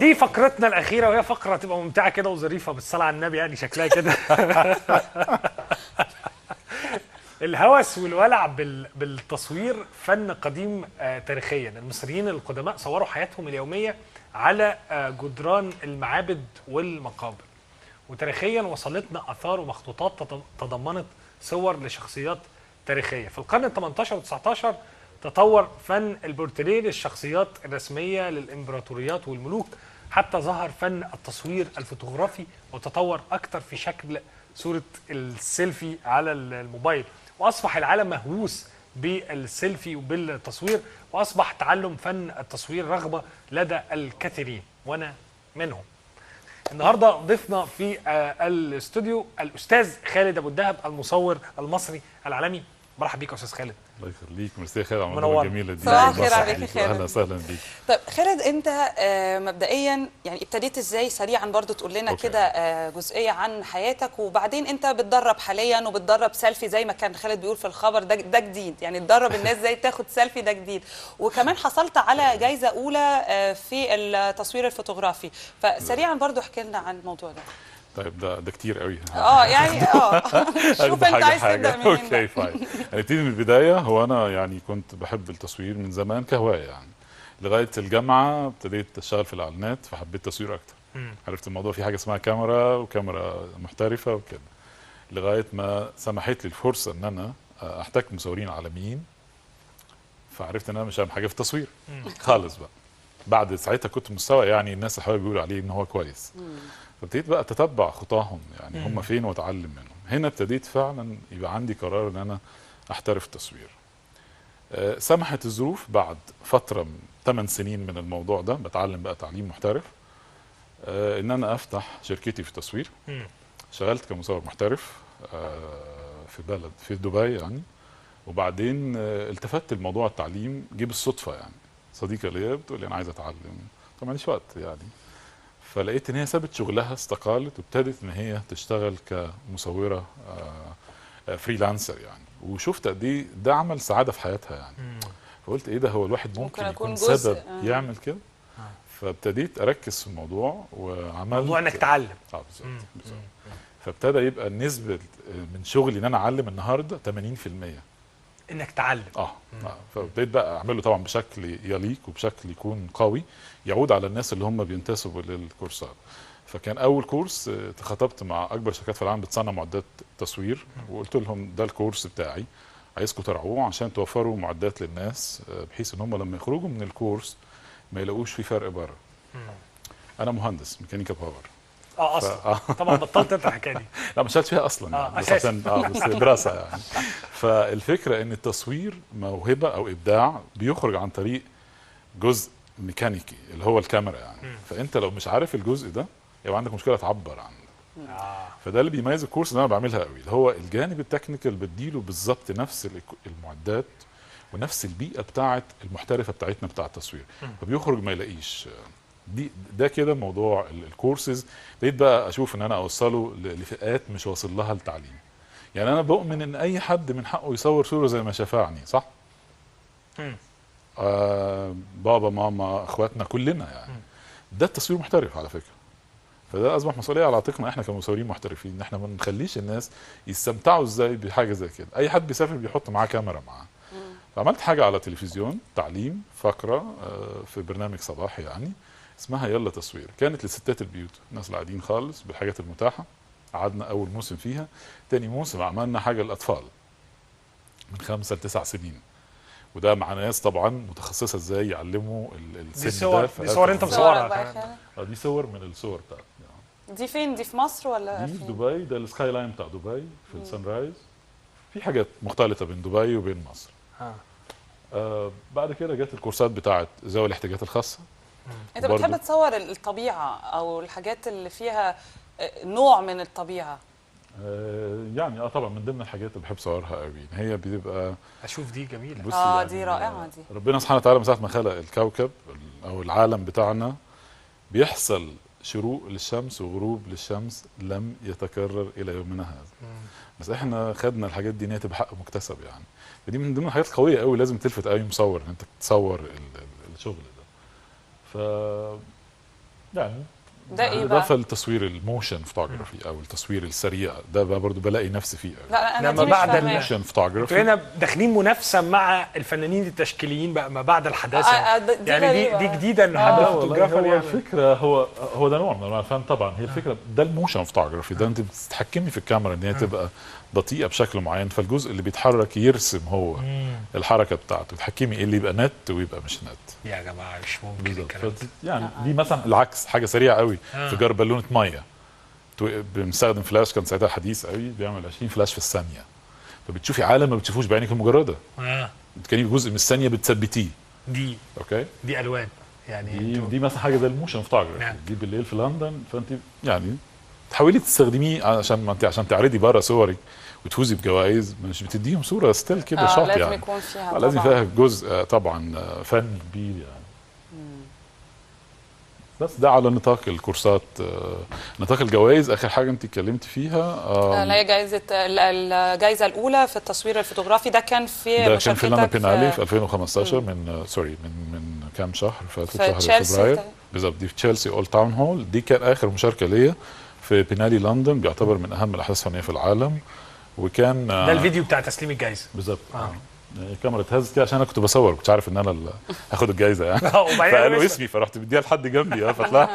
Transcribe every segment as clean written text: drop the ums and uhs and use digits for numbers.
دي فقرتنا الاخيره، وهي فقره تبقى ممتعه كده وظريفه بالصلاه على النبي، يعني شكلها كده. الهوس والولع بالتصوير فن قديم تاريخيا. المصريين القدماء صوروا حياتهم اليوميه على جدران المعابد والمقابر، وتاريخيا وصلتنا اثار ومخطوطات تضمنت صور لشخصيات تاريخيه. في القرن ال 18 و 19 تطور فن البورتريه للشخصيات الرسميه للامبراطوريات والملوك، حتى ظهر فن التصوير الفوتوغرافي وتطور اكثر في شكل صوره السيلفي على الموبايل، واصبح العالم مهووس بالسيلفي وبالتصوير، واصبح تعلم فن التصوير رغبه لدى الكثيرين وانا منهم. النهارده ضيفنا في الاستوديو الاستاذ خالد ابو الدهب، المصور المصري العالمي. مرحبا بيك يا استاذ خالد. الله يخليك، ميرسي يا خالد على منور. الموضوع الجميله دي. صباح الخير عليك يا خالد. اهلا وسهلا بيك. طيب خالد، انت مبدئيا يعني ابتديت ازاي؟ سريعا برضو تقول لنا كده جزئيه عن حياتك، وبعدين انت بتدرب حاليا وبتدرب سيلفي زي ما كان خالد بيقول في الخبر، ده جديد يعني تدرب الناس ازاي تاخد سيلفي، ده جديد. وكمان حصلت على جائزه اولى في التصوير الفوتوغرافي، فسريعا برضو احكي لنا عن الموضوع ده. طيب ده كتير قوي. يعني شوف انت عايز تبدا منين. اوكي فاين. هنبتدي من البدايه. هو انا يعني كنت بحب التصوير من زمان كهوايه، يعني لغايه الجامعه ابتديت اشتغل في الاعلانات فحبيت التصوير اكتر. عرفت الموضوع في حاجه اسمها كاميرا وكاميرا محترفه وكده، لغايه ما سمحت لي الفرصه ان انا احتك مصورين عالميين، فعرفت ان انا مش اهم حاجه في التصوير خالص بقى. بعد ساعتها كنت مستوى يعني الناس اللي حواليا بيقولوا عليه ان هو كويس، فابتديت بقى اتتبع خطاهم، يعني هم فين واتعلم منهم. هنا ابتديت فعلا يبقى عندي قرار ان انا احترف التصوير. سمحت الظروف بعد فتره 8 سنين من الموضوع ده بتعلم بقى تعليم محترف، ان انا افتح شركتي في التصوير. اشتغلت كمصور محترف في دبي يعني. وبعدين التفت لموضوع التعليم، جه بالصدفه يعني. صديقه ليا بتقول لي انا عايزه اتعلم، طبعا معيش وقت يعني. فلقيت ان هي سابت شغلها، استقالت وابتدت ان هي تشتغل كمصوره فريلانسر يعني. وشفت قد ايه ده عمل سعاده في حياتها يعني. فقلت ايه ده، هو الواحد ممكن يكون سبب يعمل كده. فابتديت اركز في الموضوع وعملت موضوع انك تعلم. بالظبط. فابتدى يبقى النسبه من شغلي ان انا اعلم النهارده 80%. انك تعلم. فابتديت بقى اعمله طبعا بشكل يليق وبشكل يكون قوي يعود على الناس اللي هم بينتسبوا للكورسات. فكان اول كورس تخاطبت مع اكبر شركات في العالم بتصنع معدات تصوير، وقلت لهم ده الكورس بتاعي، عايزكم ترعوه عشان توفروا معدات للناس، بحيث ان هم لما يخرجوا من الكورس ما يلاقوش في فرق بره. انا مهندس ميكانيكا باور اصلا طبعا بطلت انت الحكايه دي. لا ما اشتغلتش فيها اصلا يعني. بس عشان بس دراسه يعني. فالفكره ان التصوير موهبه او ابداع بيخرج عن طريق جزء ميكانيكي اللي هو الكاميرا يعني. فانت لو مش عارف الجزء ده يبقى عندك مشكله تعبر عنه. فده اللي بيميز الكورس اللي انا بعملها قوي، اللي هو الجانب التكنيكال بديله بالظبط نفس المعدات ونفس البيئه بتاعه المحترفه بتاعتنا بتاع التصوير، فبيخرج ما يلاقيش. ده كده موضوع الكورسز. بقيت بقى اشوف ان انا اوصله لفئات مش واصل لها التعليم. يعني انا بؤمن ان اي حد من حقه يصور صوره زي ما شافعني، صح؟ بابا ماما اخواتنا كلنا يعني. ده التصوير محترف على فكره. فده اصبح مسؤوليه على عاتقنا احنا كمصورين محترفين، ان احنا ما نخليش الناس يستمتعوا ازاي بحاجه زي كده. اي حد بيسافر بيحط معاه كاميرا معاه. فعملت حاجه على تلفزيون تعليم، فقره في برنامج صباحي يعني اسمها يلا تصوير. كانت لستات البيوت، الناس اللي قاعدين خالص بالحاجات المتاحه. قعدنا اول موسم فيها. تاني موسم عملنا حاجه للاطفال من 5 ل9 سنين، وده مع ناس طبعا متخصصه ازاي يعلموا السن ده. دي صور انت مصورها؟ دي صور من الصور بتاعتي. دي فين؟ دي في مصر ولا دي في دبي. ده السكاي لاين بتاع دبي في السان رايز. في حاجات مختلطه بين دبي وبين مصر. بعد كده جت الكورسات بتاعت ذوي الاحتياجات الخاصه. انت بتحب تصور الطبيعه او الحاجات اللي فيها نوع من الطبيعه؟ يعني طبعا من ضمن الحاجات اللي بحب صورها قوي هي بتبقى اشوف دي جميله. يعني دي رائعه دي. ربنا سبحانه وتعالى من ساعه ما خلق الكوكب او العالم بتاعنا بيحصل شروق للشمس وغروب للشمس لم يتكرر الى يومنا هذا. بس احنا خدنا الحاجات دي ان هي تبقى حق مكتسب يعني. فدي من ضمن الحاجات القويه قوي لازم تلفت اي مصور ان انت تصور الشغل ده. ف يعني ده ايه بقى؟ اضافه للتصوير الموشن فوتوغرافي او التصوير السريع، ده بقى برضو بلاقي نفسي فيه قوي. لا انا لما دي مش بعد فاهماها. موشن انتوا فوتوغرافي هنا داخلين منافسه مع الفنانين التشكيليين بقى ما بعد الحداثه. دي يعني غريبة. دي جديده ان حد فوتوغرافر هو يعمل. الفكره هو ده نوع من انواع الفن طبعا. هي الفكره ده الموشن فوتوغرافي، ده انت بتتحكمي في الكاميرا ان هي تبقى بطيئه بشكل معين، فالجزء اللي بيتحرك يرسم هو الحركه بتاعته، تحكمي ايه اللي يبقى نت ويبقى مش نت. يا جماعه مش ممكن الكلام ده. يعني دي مثلا العكس، حاجه سريعه قوي انفجار بالونه ميه، بنستخدم فلاش كان ساعتها حديث قوي بيعمل 20 فلاش في الثانيه، فبتشوفي عالم ما بتشوفوش بعينك المجرده، بتكلمي جزء من الثانيه بتثبتيه. اوكي دي الوان يعني دي مثلا حاجه زي الموشن فوتوغرافي. نعم. دي بالليل في لندن، فانت يعني تحاولي تستخدميه عشان تعرضي بره صورك وتفوزي بجوائز، مش بتديهم صوره ستيل كده شاط لازم يعني يكون فيها لازم طبعاً. فيها جزء طبعا فن كبير يعني. بس ده على نطاق الكورسات. نطاق الجوائز اخر حاجه انت اتكلمتي فيها اللي هي الجائزه الاولى في التصوير الفوتوغرافي، ده كان في ده كان في لندن مشاركتك بينالي في 2015 من كام شهر، في شهر فبراير بالظبط. دي في تشيلسي اولد تاون هول، دي كان اخر مشاركه ليا في بينالي لندن، بيعتبر من اهم الاحداث الفنيه في العالم. وكان ده الفيديو بتاع تسليم الجائزه بالظبط. الكاميرا اتهزت كده عشان انا كنت بصور، كنت عارف ان انا اللي هاخد الجائزه يعني فقالوا اسمي فرحت بديها لحد جنبي فطلعت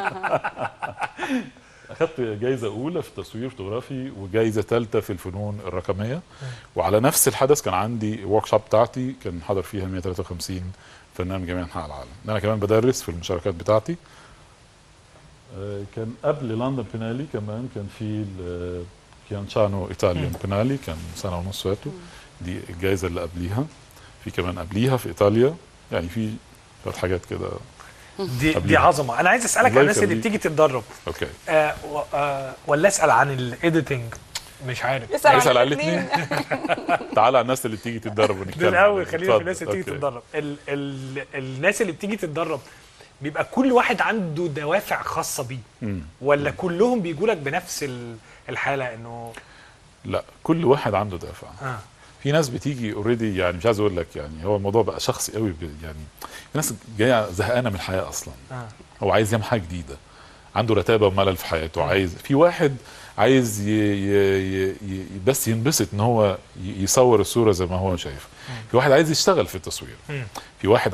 اخدت جائزه اولى في التصوير فوتوغرافي وجائزه ثالثه في الفنون الرقميه. وعلى نفس الحدث كان عندي ورك شوب بتاعتي كان حضر فيها 153 فنان من جميع انحاء العالم. انا كمان بدرس في المشاركات بتاعتي. كان قبل لندن بينالي كمان كان في كيانشانو ايطاليان بينالي، كان سنه ونص فاتوا، دي الجائزه اللي قبليها. في كمان قبليها في ايطاليا، يعني في حاجات كده. دي عظمه. انا عايز اسالك عن الناس اللي بتيجي تتدرب. اوكي. ولا اسال عن الايديتنج؟ مش عارف. اسال على الاثنين. تعال على الناس اللي بتيجي تتدرب ونتكلم. الاول خلينا في الناس اللي بتيجي تتدرب. الناس اللي بتيجي تتدرب بيبقى كل واحد عنده دوافع خاصه بيه ولا كلهم بيجوا لك بنفس الحاله انه؟ لا، كل واحد عنده دافع. في ناس بتيجي اوريدي، يعني مش عايز اقول لك يعني هو الموضوع بقى شخصي قوي، يعني في ناس جايه زهقانه من الحياه اصلا. هو عايز يعمل حاجه جديده، عنده رتابه وملل في حياته. عايز في واحد عايز بس ينبسط ان هو يصور الصوره زي ما هو شايف. في واحد عايز يشتغل في التصوير. في واحد